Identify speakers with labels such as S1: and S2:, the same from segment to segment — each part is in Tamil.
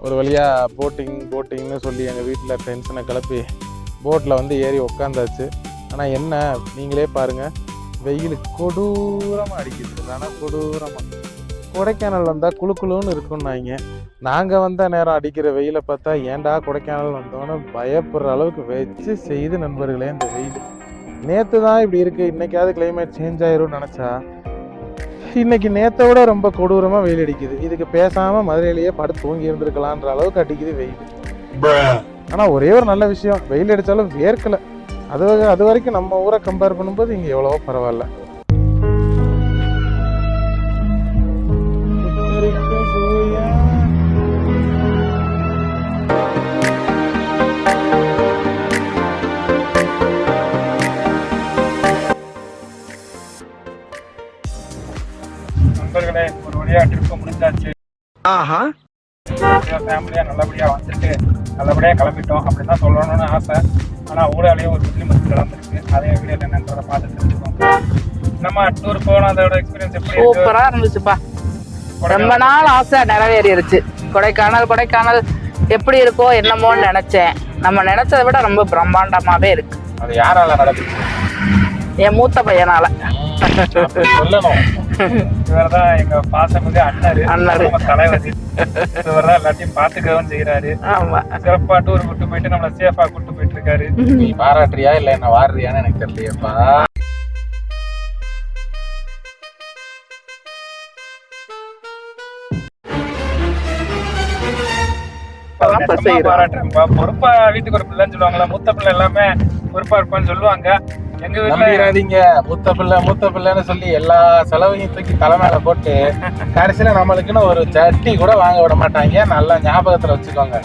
S1: ஒரு வழியாக போட்டிங்னு சொல்லி எங்கள் வீட்டில் டென்ஷனை கிளப்பி போட்டில் வந்து ஏறி உக்காந்தாச்சு. ஆனால் என்ன நீங்களே பாருங்கள், வெயில் கொடூரமாக அடிக்குது. ஆனால் கொடூரமாக கொடைக்கானல் வந்தால் குளுன்னு இருக்குன்னாங்க. நாங்கள் வந்த நேரம் அடிக்கிற வெயிலை பார்த்தா ஏன்டா கொடைக்கானல் வந்தோன்னு பயப்படுற அளவுக்கு வச்சு செய்து நண்பர்களே இந்த வெயில். நேற்று தான் இப்படி இருக்குது, இன்றைக்காவது கிளைமேட் சேஞ்ச் ஆயிரும்னு நினச்சா இன்னைக்கு நேற்றை விட ரொம்ப கொடூரமாக வெயில் அடிக்குது. இதுக்கு பேசாமல் மதுரையிலேயே படுத்து தூங்கி இருந்திருக்கலான்ற அளவுக்கு அடிக்குது வெயில். ஆனால் ஒரே ஒரு நல்ல விஷயம், வெயில் அடித்தாலும் வேர்க்கலை. அது வரைக்கும் நம்ம ஊரை கம்பேர் பண்ணும்போது இங்கே எவ்வளவோ பரவாயில்ல.
S2: நண்பர்களே, ஒரு வழியா ட்ரிப்பு முடிஞ்சாச்சு. ஃபேமிலியா நல்லபடியா வந்துட்டு நல்லபடியா கிளம்பிட்டோம் அப்படின்னு தான் சொல்லணும்னு ஆசை. ஆனா ஊராலேயே ஒரு முஸ்லிம் நடந்திருக்கு. அதே வீடியோல என்னன்றத பார்த்து தெரிஞ்சுக்கோங்க. நம்ம டூர் போனதோட எக்ஸ்பீரியன்ஸ் எப்படி இருக்கு?
S3: சூப்பரா இருந்துச்சுப்பா. ரொம்ப நாள் ஆசை நிறைவேறிடுச்சு. கொடைக்கானல் எப்படி இருக்கோ என்னமோன்னு நினைச்சேன். நம்ம நினைச்சதை விட ரொம்ப பிரம்மாண்டமாவே இருக்கு.
S1: அது யாரால நடந்துச்சு?
S3: என் மூத்த பையனால.
S1: சொல்லணும்,
S2: இவர்தான் எங்க பாசமிகு அண்ணாரு தலைவர். இவர்தான் எல்லாத்தையும் பாத்துக்கவும் செய்யறாரு.
S3: ஆமா,
S2: சிறப்பா டூர் கூட்டு போயிட்டு நம்மள சேஃபா கூட்டு போயிட்டு இருக்காரு.
S1: நீ பாராட்டுறியா இல்ல என்ன வாடுறியான்னு எனக்கு தெரியலையப்பா.
S2: பாராட்டுறேன்ப்பா. பொறுப்பா வீட்டுக்கு ஒரு பிள்ளைன்னு சொல்லுவாங்களா, மூத்த பிள்ளை எல்லாமே பொறுப்பா இருப்பான்னு சொல்லுவாங்க. எங்க
S1: வீட்டுல மூத்த பிள்ளைன்னு சொல்லி எல்லா செலவையும் தூக்கி தலைமையில போட்டு கடைசியில நம்மளுக்குன்னு ஒரு சட்னி கூட வாங்க விட மாட்டாங்க. நல்லா ஞாபகத்துல வச்சுக்கோங்க.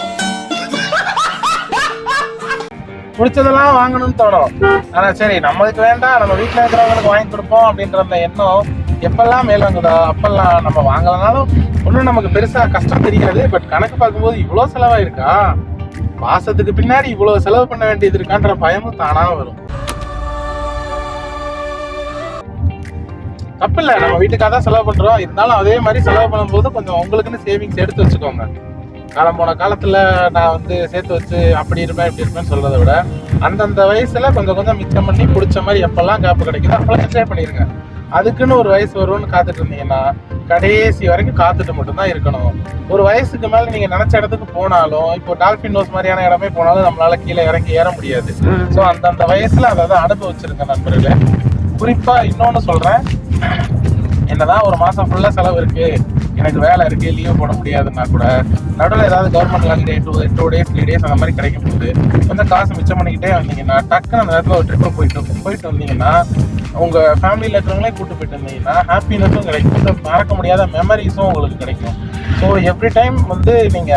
S1: பிடிச்சதெல்லாம் வாங்கணும்னு தோணும். ஆனா சரி, நம்மளுக்கு வேண்டாம், நம்ம வீட்டுல இருக்கிறவங்களுக்கு வாங்கி கொடுப்போம் அப்படின்ற அந்த எண்ணம் எப்பெல்லாம் மேலோங்குதோ அப்பெல்லாம் நம்ம வாங்கலனாலும் ஒன்றும் நமக்கு பெருசா கஷ்டம் தெரியாது. பட் கணக்கு பார்க்கும்போது இவ்வளவு செலவாயிருக்கா, மாசத்துக்கு பின்னாடி இவ்வளவு செலவு பண்ண வேண்டியது இருக்கான்ற பயமும் தானா வரும். தப்பு இல்லை, நம்ம வீட்டுக்காக தான் செலவு பண்றோம். இருந்தாலும் அதே மாதிரி செலவு பண்ணும்போது கொஞ்சம் உங்களுக்குன்னு சேவிங்ஸ் எடுத்து வச்சுக்கோங்க. காலம் போன காலத்துல நான் வந்து சேர்த்து வச்சு அப்படி இருப்பேன் இப்படி இருப்பேன்னு சொல்றதை விட அந்தந்த வயசுல கொஞ்சம் மிச்சம் பண்ணி பிடிச்ச மாதிரி எப்பெல்லாம் கேப் கிடைக்குதோ அப்பெல்லாம் என்ஜாய் பண்ணிருங்க. அதுக்குன்னு ஒரு வயசு வரும்னு காத்துட்டு இருந்தீங்கன்னா கடைசி வரைக்கும் காத்துட்டு மட்டும்தான் இருக்கணும். ஒரு வயசுக்கு மேல நீங்க நினைச்ச இடத்துக்கு போனாலும், இப்போ டால்பின் நோஸ் மாதிரியான இடமே போனாலும் நம்மளால கீழே இறங்கி ஏற முடியாது. ஸோ அந்தந்த வயசுல அதை அனுபவிச்சிருங்க நண்பர்களே. குறிப்பா இன்னொன்னு சொல்றேன், என்னதான் ஒரு மாசம் ஃபுல்லா செலவு இருக்கு, எனக்கு வேலை இருக்கு, லீவ் போட முடியாதுன்னா கூட நடுவில் ஏதாவது கவர்மெண்ட் ஹாலிடே 2 days 3 days அந்த மாதிரி கிடைக்கும் போது கொஞ்சம் காசு மிச்சம் பண்ணிக்கிட்டே வந்தீங்கன்னா டக்குன்னு அந்த நேரத்தில் ஒரு ட்ரிப்பு போயிட்டு வந்தீங்கன்னா உங்க ஃபேமிலியில் இருக்கிறவங்களே கூட்டு போயிட்டு இருந்தீங்கன்னா ஹாப்பினஸும் கிடைக்கும், மறக்க முடியாத மெமரிஸும் உங்களுக்கு கிடைக்கும். ஸோ எவ்ரி டைம் வந்து நீங்க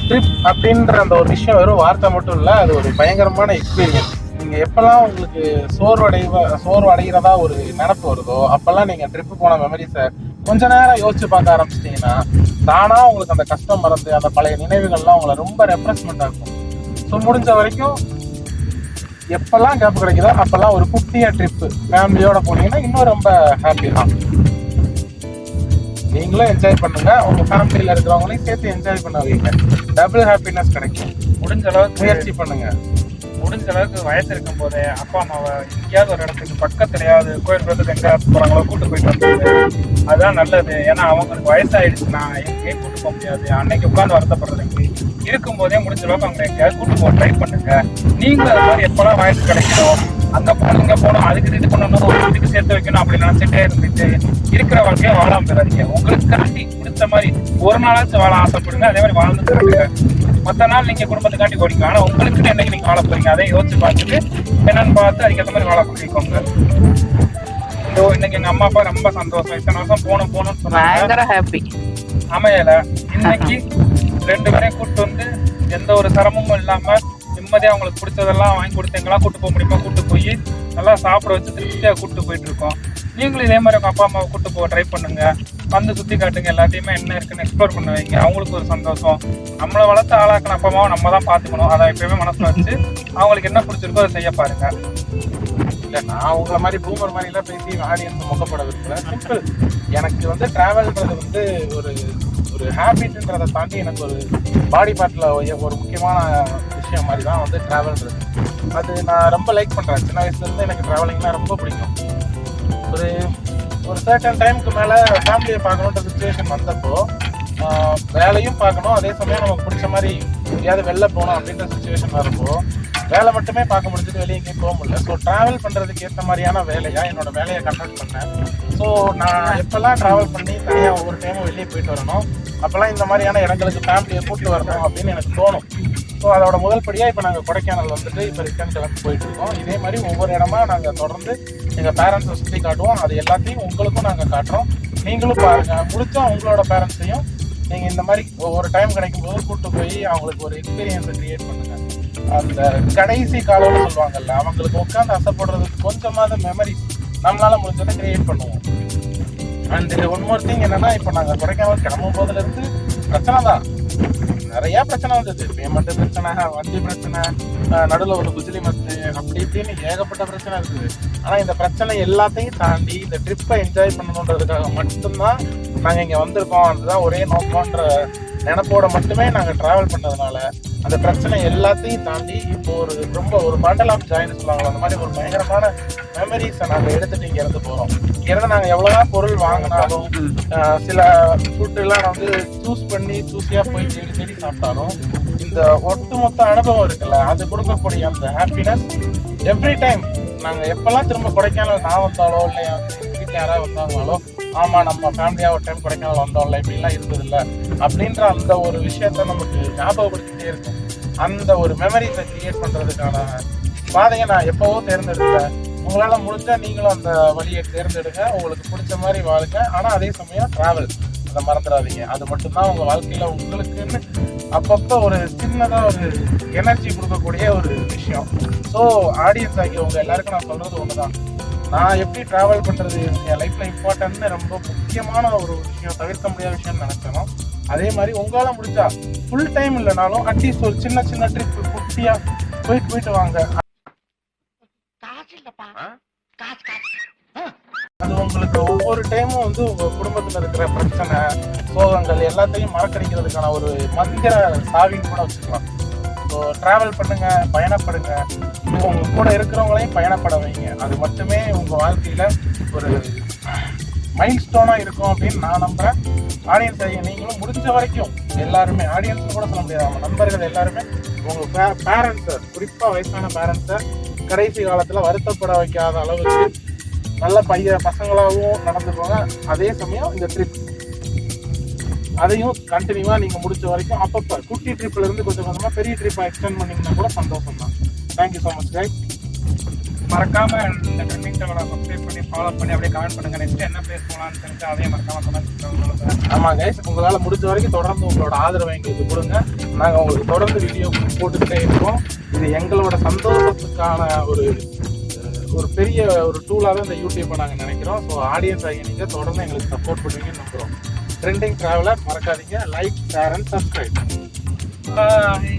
S1: ட்ரிப் அப்படின்ற அந்த ஒரு விஷயம் வெறும் வார்த்தை மட்டும் இல்லை, அது ஒரு பயங்கரமான எக்ஸ்பீரியன்ஸ். நீங்கள் எப்போல்லாம் உங்களுக்கு சோர்வு அடைகிறதா ஒரு நினப்பு வருதோ அப்போல்லாம் நீங்கள் ட்ரிப்பு போன மெமரிஸை கொஞ்ச நேரம் யோசிச்சு பார்க்க ஆரம்பிச்சிட்டிங்கன்னா தானா உங்களுக்கு அந்த கஷ்டம் மறந்து அந்த பழைய நினைவுகள்லாம் உங்களை ரொம்ப ரெஃப்ரெஷ்மெண்ட் ஆகும். ஸோ முடிஞ்ச வரைக்கும் எப்பெல்லாம் கேப் கிடைக்குதோ அப்பெல்லாம் ஒரு குட்டியாக ட்ரிப்பு ஃபேமிலியோட போனீங்கன்னா இன்னும் ரொம்ப ஹாப்பி தான். நீங்களும் என்ஜாய் பண்ணுங்க, உங்க ஃபேமிலியில் இருக்கிறவங்களையும் சேர்த்து என்ஜாய் பண்ண வைங்க. டபுள் ஹாப்பினஸ் கிடைக்கும்.
S2: முடிஞ்ச அளவுக்கு
S1: முயற்சி பண்ணுங்க.
S2: முடிஞ்ச அளவுக்கு வயசு இருக்கும் போதே அப்பா அம்மாவை எங்கேயாவது ஒரு இடத்துக்கு பக்கத்துலையாவது கோயில் குளத்துக்கு எங்கேயாவது போறாங்களோ கூட்டு போயிட்டு வந்தது அதுதான் நல்லது. ஏன்னா அவங்களுக்கு வயசாயிடுச்சுன்னா எங்கேயும் கூட்டு போக முடியாது. அன்னைக்கு உட்காந்து வருத்தப்படுறதுக்கு இருக்கும் போதே முடிஞ்ச அளவுக்கு அவங்க எங்கேயாவது கூட்டு போக ட்ரை பண்ணுங்க. நீங்களும் அது மாதிரி எப்பெல்லாம் வயசு கிடைக்கணும், அங்க போகணும் இங்க போகணும், அதுக்கு இது பண்ணணும், இதுக்கு சேர்த்து வைக்கணும் அப்படி நினைச்சிட்டே இருந்துட்டு இருக்கிற வாழ்க்கையை வாழாம பெறாதீங்க. உங்களுக்கு காட்டி பிடிச்ச மாதிரி ஒரு நாளாச்சும் வாழ ஆசைப்படுங்க. அதே மாதிரி வாழ்ந்து தருங்க. மற்ற நாள் நீங்க குடும்பத்துக்காண்டி ஓடிங்க. ஆனா உங்களுக்கு என்னைக்கு நீங்க வாழ போறீங்க அதை யோசிச்சு பார்த்துட்டு என்னன்னு பார்த்து அதுக்கேற்ற மாதிரி வாழ போயிருக்கோங்க. இன்னைக்கு எங்க அம்மா அப்பா ரொம்ப சந்தோஷம். இத்தனை வருஷம் போகணும்னு சொன்னாங்க, அமையல. இன்னைக்கு 2 பேரையும் கூப்பிட்டு வந்து எந்த ஒரு சிரமமும் இல்லாம நிம்மதியா அவங்களுக்கு பிடிச்சதெல்லாம் வாங்கி கொடுத்தீங்களா கூட்டு போக முடியுமா கூட்டு போய் நல்லா சாப்பிட வச்சு திருப்தியா கூட்டு போயிட்டு இருக்கோம். நீங்களும் இதே மாதிரி உங்க அப்பா அம்மாவை கூட்டு போக ட்ரை பண்ணுங்க. வந்து சுத்தி காட்டுங்க, எல்லாத்தையுமே என்ன இருக்குன்னு எக்ஸ்ப்ளோர் பண்ண வைங்க. அவங்களுக்கு ஒரு சந்தோஷம். நம்மளை வளர்த்து ஆளாக்கின அப்பா அம்மாவை நம்ம தான் பாத்துக்கணும். அதை எப்பயுமே மனசுல வச்சு அவங்களுக்கு என்ன பிடிச்சிருக்கோ அதை செய்ய பாருங்க.
S1: இல்லை நான் உங்களை மாதிரி பூமர் மாதிரிலாம் பேசி ஆடியன்ஸ் மொக்கப்பட விரும்பல. சிம்பிள், எனக்கு வந்து டிராவல்ன்றது வந்து ஒரு ஒரு ஹேபிட்ன்றதை தாண்டி எனக்கு ஒரு பாடி பார்ட்டில் ஒரு முக்கியமான விஷயம் மாதிரி தான் வந்து ட்ராவல்ன்றது. அது நான் ரொம்ப லைக் பண்ணுறேன். சின்ன வயசுலேருந்து எனக்கு ட்ராவலிங்லாம் ரொம்ப பிடிக்கும். ஒரு ஒரு சர்டன் டைமுக்கு மேலே ஃபேமிலியை பார்க்கணுன்ற சுச்சுவேஷன் வந்தப்போ வேலையும் பார்க்கணும், அதே சமயம் நமக்கு பிடிச்ச மாதிரி எங்கேயாவது வெளில போகணும் அப்படின்ற சுச்சுவேஷன் வரப்போ வேலை மட்டுமே பார்க்க முடிஞ்சது, வெளியே எங்கேயும் போக முடியல. ஸோ ட்ராவல் பண்ணுறதுக்கு ஏற்ற மாதிரியான வேலையாக என்னோட வேலையை கன்வெர்ட் பண்ணேன். ஸோ நான் எப்போல்லாம் ட்ராவல் பண்ணி தனியாக ஒவ்வொரு டைமும் வெளியே போயிட்டு வரணும், அப்போல்லாம் இந்த மாதிரியான இடங்களுக்கு ஃபேமிலியை கூப்பிட்டு வரணும் அப்படின்னு எனக்கு தோணும். ஸோ அதோட முதல் படியாக இப்போ நாங்கள் கொடைக்கானல் வந்துட்டு இப்போ ரிட்டர்ன் கிளம்பி போயிட்டு இருக்கோம். இதே மாதிரி ஒவ்வொரு இடமா நாங்கள் தொடர்ந்து எங்கள் பேரண்ட்ஸை சுற்றி காட்டுவோம். அது எல்லாத்தையும் உங்களுக்கும் நாங்கள் காட்டுறோம். நீங்களும் பாருங்கள், முடிச்சா உங்களோட பேரண்ட்ஸையும் நீங்கள் இந்த மாதிரி ஒவ்வொரு டைம் கிடைக்கும் போது கூப்பிட்டு போய் அவங்களுக்கு ஒரு எக்ஸ்பீரியன்ஸை க்ரியேட் பண்ணுங்கள். அந்த கடைசி காலம்னு சொல்லுவாங்கல்ல, அவங்களுக்கு உட்காந்து ஆசைப்படுறதுக்கு கொஞ்சமாவது மெமரிஸ் நம்மளால முடிஞ்சதை கிரியேட் பண்ணுவோம். அண்ட் ஒன் மோர் திங் என்னன்னா, இப்போ நாங்கள் கொடைக்கானல் கிளம்பும் போதுல இருந்து பிரச்சனை தான், நிறைய பிரச்சனை வந்தது. பேமெண்ட் பிரச்சனை, வண்டி பிரச்சனை, நடுவில் ஒரு குஜிலி மத்து, அப்படி இப்படின்னு ஏகப்பட்ட பிரச்சனை இருக்குது. ஆனால் இந்த பிரச்சனை எல்லாத்தையும் தாண்டி இந்த ட்ரிப்பை என்ஜாய் பண்ணணுன்றதுக்காக மட்டும்தான் நாங்கள் இங்கே வந்திருக்கோம். அதுதான் ஒரே நோக்கம்ன்ற நினைப்போட மட்டுமே நாங்கள் ட்ராவல் பண்ணதுனால அந்த பிரச்சனை எல்லாத்தையும் தாண்டி இப்போ ஒரு பண்டல் ஆஃப் ஜாயின்னு சொல்லுவாங்க, அந்த மாதிரி ஒரு பயங்கரமான மெமரிஸை நாங்கள் எடுத்துட்டு இங்கே இருந்து போகிறோம். இங்கேருந்து நாங்கள் எவ்வளோதான் பொருள் வாங்கினாலும் சில ஃபுட்டெல்லாம் வந்து சூஸியாக போய் தேடி சாப்பிட்டாலும் இந்த ஒட்டுமொத்த அனுபவம் இருக்குல்ல, அது கொடுக்கக்கூடிய அந்த ஹாப்பினஸ் எவ்ரி டைம் நாங்கள் எப்போல்லாம் திரும்ப கொடைக்கானல் நான் வந்தாலோ இல்லை வீட்டில் யாராவது வந்தாங்களோ, ஆமாம் நம்ம ஃபேமிலியாக ஒரு டைம் கொடைக்கானல் வந்தோம்ல, இப்படிலாம் இருந்ததில்ல அப்படின்ற அந்த ஒரு விஷயத்த நமக்கு ஞாபகப்படுத்திட்டே இருக்கும். அந்த ஒரு மெமரிஸை கிரியேட் பண்ணுறதுக்கான பாதையை நான் எப்போவோ தேர்ந்தெடுத்தேன். உங்களால் முடிஞ்சா நீங்களும் அந்த வழியை தேர்ந்தெடுங்க, உங்களுக்கு பிடிச்ச மாதிரி வாழுங்க. ஆனால் அதே சமயம் ட்ராவல் அதை மறந்துடாதீங்க. அது மட்டும்தான் உங்கள் வாழ்க்கையில் உங்களுக்குன்னு அப்பப்போ ஒரு சின்னதாக ஒரு எனர்ஜி கொடுக்கக்கூடிய ஒரு விஷயம். ஸோ ஆடியன்ஸ் ஆகியவங்க எல்லாருக்கும் நான் சொல்கிறது ஒன்று தான், நான் எப்படி ட்ராவல் பண்ணுறது என் லைஃப்பில் இம்பார்ட்டன்ட்னு ரொம்ப முக்கியமான ஒரு விஷயம், தவிர்க்க முடியாத விஷயம்னு நினச்சேனோ அதே மாதிரி உங்களால் முடிஞ்சா ஃபுல் டைம் இல்லைனாலும் அட்லீஸ்ட் ஒரு சின்ன சின்ன ட்ரிப் குட்டியாக போயிட்டு வாங்க. அது உங்களுக்கு ஒவ்வொரு டைமும் வந்து உங்கள் குடும்பத்தில் இருக்கிற பிரச்சனை, சோகங்கள் எல்லாத்தையும் மறக்கடிக்கிறதுக்கான ஒரு மந்திர சாவின்னு கூட வச்சுக்கலாம். ஸோ ட்ராவல் பண்ணுங்க, பயணப்படுங்க, உங்கள் கூட இருக்கிறவங்களையும் பயணப்பட வைங்க. அது மட்டுமே உங்கள் வாழ்க்கையில் ஒரு மைல் ஸ்டோனாக இருக்கும் அப்படின்னு நான் நம்புகிறேன். ஆடியன்ஸ் ஆகிய நீங்களும் முடிஞ்ச வரைக்கும் எல்லாருமே, ஆடியன்ஸ் கூட சொல்ல முடியாது, அவங்க நண்பர்கள் எல்லாருமே உங்கள் பேரண்ட்ஸை, குறிப்பாக வயசான பேரண்ட்ஸை கடைசி காலத்தில் வருத்தப்பட வைக்காத அளவுக்கு நல்ல பசங்களாகவும் நடந்துக்கோங்க. அதே சமயம் இந்த ட்ரிப் அதையும் கண்டினியூவாக நீங்கள் முடிச்ச வரைக்கும் அப்பப்போ குட்டி ட்ரிப்பில் இருந்து கொஞ்சம் கொஞ்சமாக பெரிய ட்ரிப்பை எக்ஸ்டெண்ட் பண்ணிங்கன்னா கூட சந்தோஷம் தான். Thank you so much guys.
S2: மறக்காம இந்த ட்ரெண்டிங் சேனலை சப்ஸ்கிரைப் பண்ணி ஃபாலோ பண்ணி அப்படியே கமெண்ட் பண்ணுங்க. நெக்ஸ்ட் என்ன பேசலாம்னு தெரிஞ்சு அதையும் மறக்காம கமெண்ட் பண்ணுங்க.
S1: ஆமாம் கைஸ், உங்களால் முடிஞ்ச வரைக்கும் தொடர்ந்து உங்களோட ஆதரவை எங்களுக்கு கொடுங்க. நாங்கள் உங்களுக்கு தொடர்ந்து வீடியோ போட்டுக்கிட்டே இருக்கோம். இது எங்களோட சந்தோஷத்துக்கான ஒரு பெரிய ஒரு டூலாக தான் இந்த யூடியூப்பை நாங்கள் நினைக்கிறோம். ஸோ ஆடியன்ஸ் ஆகி நீங்கள் தொடர்ந்து எங்களுக்கு சப்போர்ட் பண்ணுவீங்கன்னு நம்புகிறோம். ட்ரெண்டிங் ட்ராவலர் மறக்காதீங்க, like, share and subscribe.
S2: Bye.